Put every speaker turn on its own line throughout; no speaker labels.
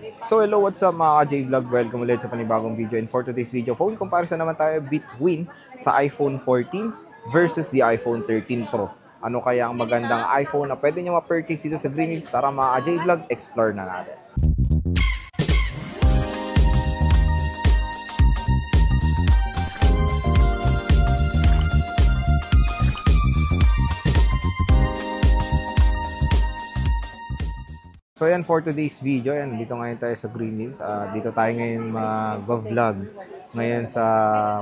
So hello, what's up mga ka-J-Vlog? Welcome ulit sa panibagong video. And for today's video, phone comparison naman tayo between sa iPhone 14 versus the iPhone 13 Pro. Ano kaya ang magandang iPhone na pwede nyo ma-purchase dito sa Green Hills? Tara mga ka-J-Vlog, explore na natin. So yan for today's video, yan dito ngayon tayo sa Green Hills. Dito tayo ngayon mag-vlog ngayon sa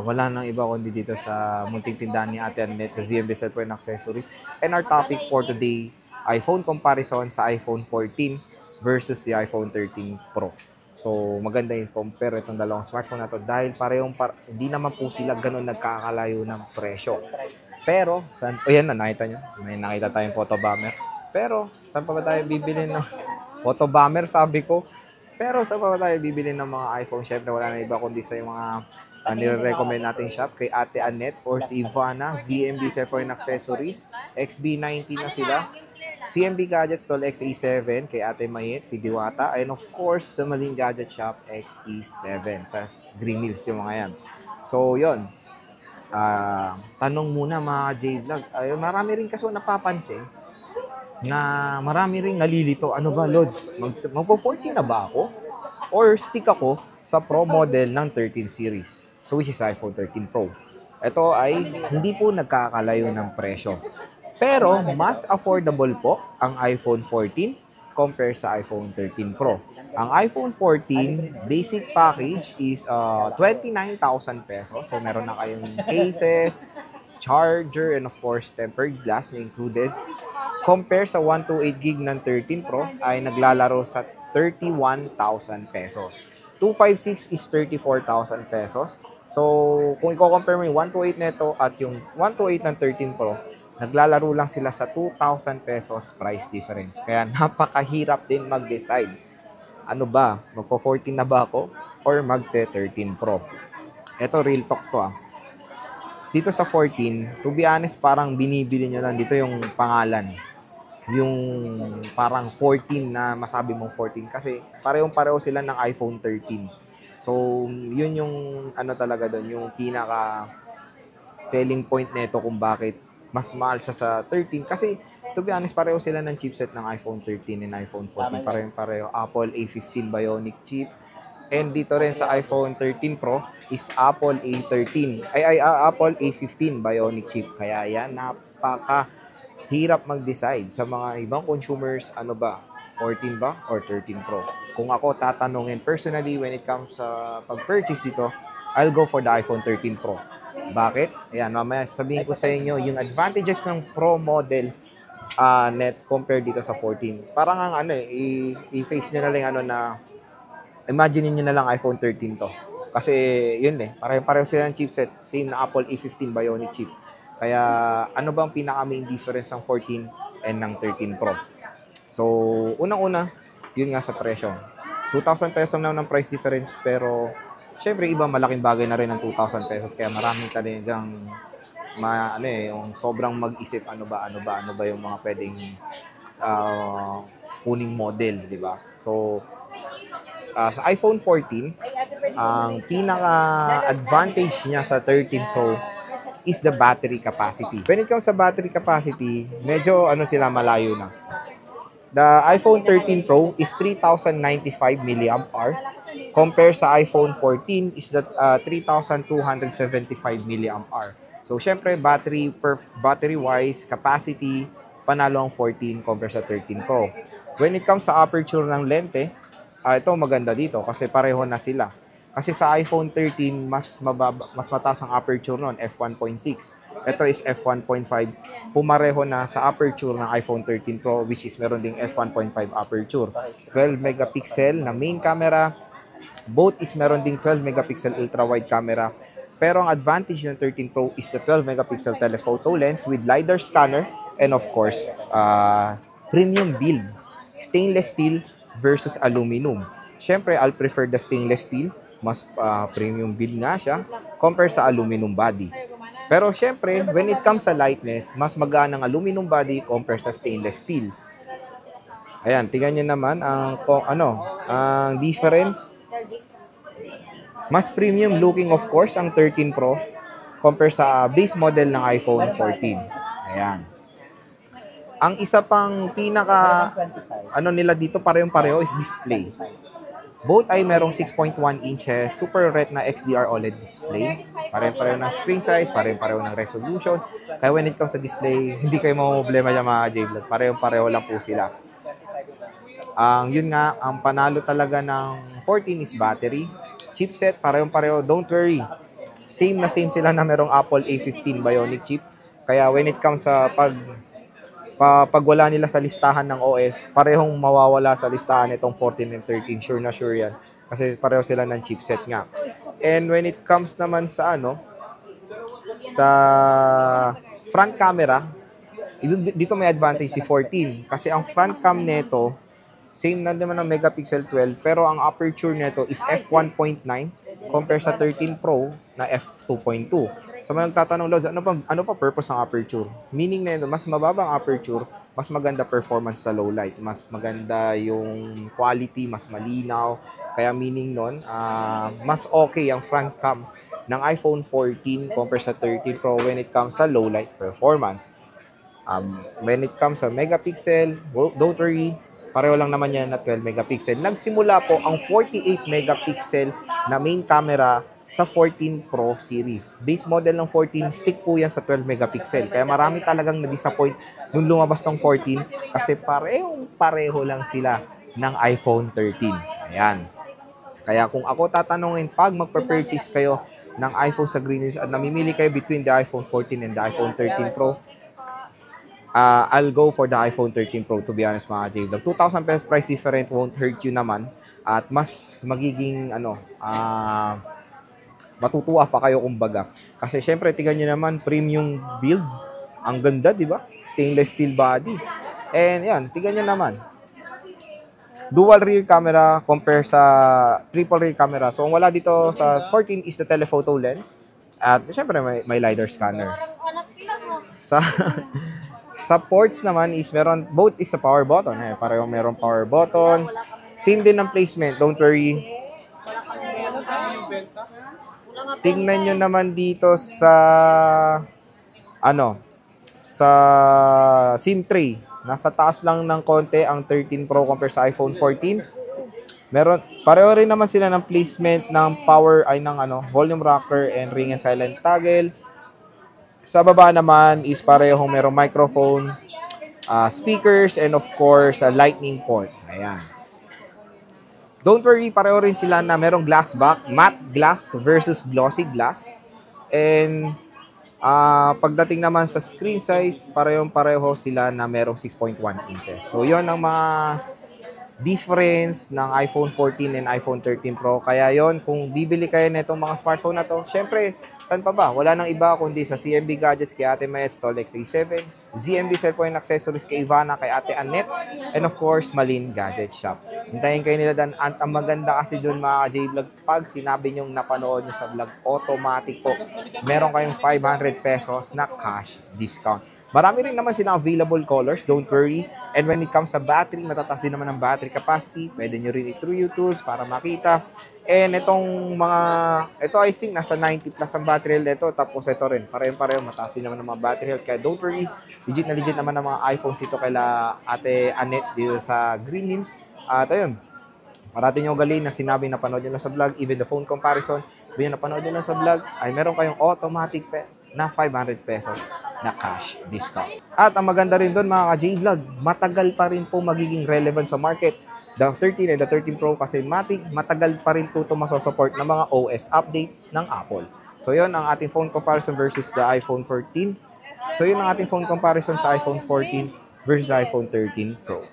wala nang iba kundi dito sa munting tindahan ni Ate Annette sa ZMB Cellphone Accessories. And our topic for today, iPhone comparison sa iPhone 14 versus the iPhone 13 Pro. So maganda yung compare itong dalawang smartphone na to dahil hindi naman po sila ganun nagkakalayo ng presyo. Pero, yan na, nakita nyo. May nakita tayong photo bomber. Pero, saan pa ba tayo bibili ng photo bomber, sabi ko? Pero, saan pa ba tayo bibili ng mga iPhone? Siyempre, wala na iba kundi sa yung mga nire-recommend nating shop kay Ate Annette or si Ivana, ZMB Cellphone Accessories, XB90 na sila. CMB Gadgets Tol XE7 kay Ate Mayet, si Diwata. And of course, sa Maling Gadget Shop, XE7 sa Green Hills yung mga yan. So, yon. Tanong muna mga J-Vlog. Marami rin kasi napapansin na marami rin nalilito. Ano ba, Lods? Magpo-14 na ba ako? Or stick ako sa Pro model ng 13 series? So, which is iPhone 13 Pro. Ito ay hindi po nagkakalayo ng presyo. Pero, mas affordable po ang iPhone 14 compare sa iPhone 13 Pro. Ang iPhone 14 basic package is 29,000 pesos. So, meron na kayong cases, charger, and of course, tempered glass na included. Compare sa 128 gig ng 13 Pro ay naglalaro sa 31,000 pesos. 256 is 34,000 pesos. So, kung i-compare mo yung 128 neto at yung 128 ng 13 Pro, naglalaro lang sila sa 2,000 pesos price difference. Kaya napakahirap din mag-decide. Ano ba? Magpo-14 na ba ako? Or magte-13 Pro? Ito, real talk to Dito sa 14, to be honest, parang binibili nyo lang dito yung pangalan. Yung parang 14 na masabi mong 14. Kasi parehong-pareho sila ng iPhone 13. So, yun yung ano talaga doon, yung pinaka selling point nito kung bakit mas mahal siya sa 13 kasi to be honest pareho sila ng chipset ng iPhone 13 and iPhone 14 pareho Apple A15 Bionic chip, and dito rin sa iPhone 13 Pro is Apple A13 Apple A15 Bionic chip, kaya yan napaka hirap mag-decide sa mga ibang consumers, ano ba 14 ba or 13 Pro. Kung ako tatanungin personally when it comes sa pag-purchase dito, I'll go for the iPhone 13 Pro. Bakit? Ayan, mamaya sabihin ko sa inyo yung advantages ng Pro model net compared dito sa 14. Parang ang i-face nyo na lang na imagine niyo na lang iPhone 13 to. Kasi yun pareho sila ng chipset, same na Apple A15 Bionic chip. Kaya ano bang pinaka main difference ng 14 and ng 13 Pro? So, unang-una, yun nga sa presyo. 2,000 pesos na ng price difference, pero syempre, iba malaking bagay na rin ng 2,000 pesos. Kaya maraming talagang yung sobrang mag-isip ano ba yung mga pwedeng kuning model, di ba? So, sa iPhone 14, ang pinaka-advantage niya sa 13 Pro is the battery capacity. When it comes sa battery capacity, medyo sila malayo na. The iPhone 13 Pro is 3,095 mAh. Compare sa iPhone 14 is that 3,275 mAh. So, syempre, battery-wise, capacity, panalo ang 14 compare sa 13 Pro. When it comes sa aperture ng lente, ito maganda dito kasi pareho na sila. Kasi sa iPhone 13, mas mataas ang aperture nun, f1.6. Ito is f1.5. Pumareho na sa aperture ng iPhone 13 Pro, which is meron ding f1.5 aperture. 12 megapixel na main camera. Both is meron ding 12 megapixel ultra-wide camera. Pero ang advantage ng 13 Pro is the 12 megapixel telephoto lens with LiDAR scanner and of course, premium build. Stainless steel versus aluminum. Siyempre, I'll prefer the stainless steel. Mas premium build nga siya compare sa aluminum body. Pero siyempre, when it comes sa lightness, mas magaan ang aluminum body compare sa stainless steel. Ayan, tingnan nyo naman ang difference. Mas premium looking of course ang 13 Pro compare sa base model ng iPhone 14. Ayan. Ang isa pang pinaka nila dito parehong-pareho is display. Both ay merong 6.1 inches Super Retina XDR OLED display. Pareho-pareho ng screen size, pareho-pareho ng resolution. Kaya when it comes sa display, hindi kayo mamumblema dyan mga J-Vlog. Pareho-pareho lang po sila. Yun nga, ang panalo talaga ng 14 is battery. Chipset, parehong-pareho. Don't worry. Same na same sila na merong Apple A15 Bionic chip. Kaya when it comes sa pag wala nila sa listahan ng OS, parehong mawawala sa listahan itong 14 and 13. Sure na sure yan. Kasi pareho sila ng chipset nga. And when it comes naman sa sa front camera, dito may advantage si 14. Kasi ang front cam nito, same na naman ng megapixel 12, pero ang aperture nito is f1.9 compare sa 13 Pro na f2.2. So, may nagtatanong, Lods, ano pa purpose ng aperture? Meaning na yun, mas mababa ang aperture, mas maganda performance sa low light, mas maganda yung quality, mas malinaw. Kaya meaning nun, mas okay ang front cam ng iPhone 14 compare sa 13 Pro when it comes sa low light performance. When it comes sa megapixel, don't worry, pareho lang naman yan na 12 megapixel. Nagsimula po ang 48 megapixel na main camera sa 14 Pro series. Base model ng 14, stick po yan sa 12 megapixel. Kaya marami talagang na-disappoint nung lumabas tong 14 kasi pareho lang sila ng iPhone 13. Ayan. Kaya kung ako tatanungin, pag magpa-purchase kayo ng iPhone sa Green Hills at namimili kayo between the iPhone 14 and the iPhone 13 Pro, I'll go for the iPhone 13 Pro, to be honest mga J-Vlog. 2,000 pesos price different won't hurt you naman at mas magiging matutuwa pa kayo kumbaga. Kasi syempre tingnan niyo naman premium build. Ang ganda, di ba? Stainless steel body. And yan, tingnan niyo naman. Dual rear camera compare sa triple rear camera. So ang wala dito sa 14 is the telephoto lens. At syempre may LiDAR scanner. Sa ports naman is both is a power button. Parehong merong power button. Same din ng placement, don't worry. Tingnan nyo naman dito sa sa SIM tray. Nasa taas lang ng konti ang 13 Pro compare sa iPhone 14. Pareho rin naman sila ng placement ng volume rocker and ring and silent toggle. Sa baba naman is parehong merong microphone, speakers, and of course, a lightning port. Ayan. Don't worry, pareho rin sila na merong glass back, matte glass versus glossy glass. And pagdating naman sa screen size, pareho sila na merong 6.1 inches. So, yon ang mga difference ng iPhone 14 and iPhone 13 Pro. Kaya yon, kung bibili kayo nitong mga smartphone na to, syempre, saan pa ba? Wala nang iba kundi sa CMB Gadgets kay Ate Mayet, Stolex A7, ZMB Cellphone Accessories kay Ivana, kay Ate Annette, and of course, Malin Gadget Shop. Hintayin kayo nila dan. At ang maganda kasi dun mga J-Vlog, pag sinabi nyong napanood nyo sa vlog, automatic po, meron kayong 500 pesos na cash discount. Marami rin naman silang available colors, don't worry. And when it comes sa battery, matataas din naman ang battery capacity. Pwede nyo rin i-through tools para makita. And ito I think nasa 90 plus ang battery health ito. Tapos ito rin, pareho mataas din naman ang mga battery health. Kaya don't worry, legit naman ang mga iPhones ito kaila Ate Annette dito sa Green Hills. At ayun, parating nyo galing na sinabi na panood nyo lang sa vlog, even the phone comparison, na panood nyo lang sa vlog, ay meron kayong automatic na 500 pesos na cash discount. At ang maganda rin doon mga ka-J-Vlog, matagal pa rin po magiging relevant sa market. The 13 and the 13 Pro kasi matagal pa rin po ito masosupport ng mga OS updates ng Apple. So yun ang ating phone comparison versus the iPhone 14. So yun ang ating phone comparison sa iPhone 14 versus iPhone 13 Pro.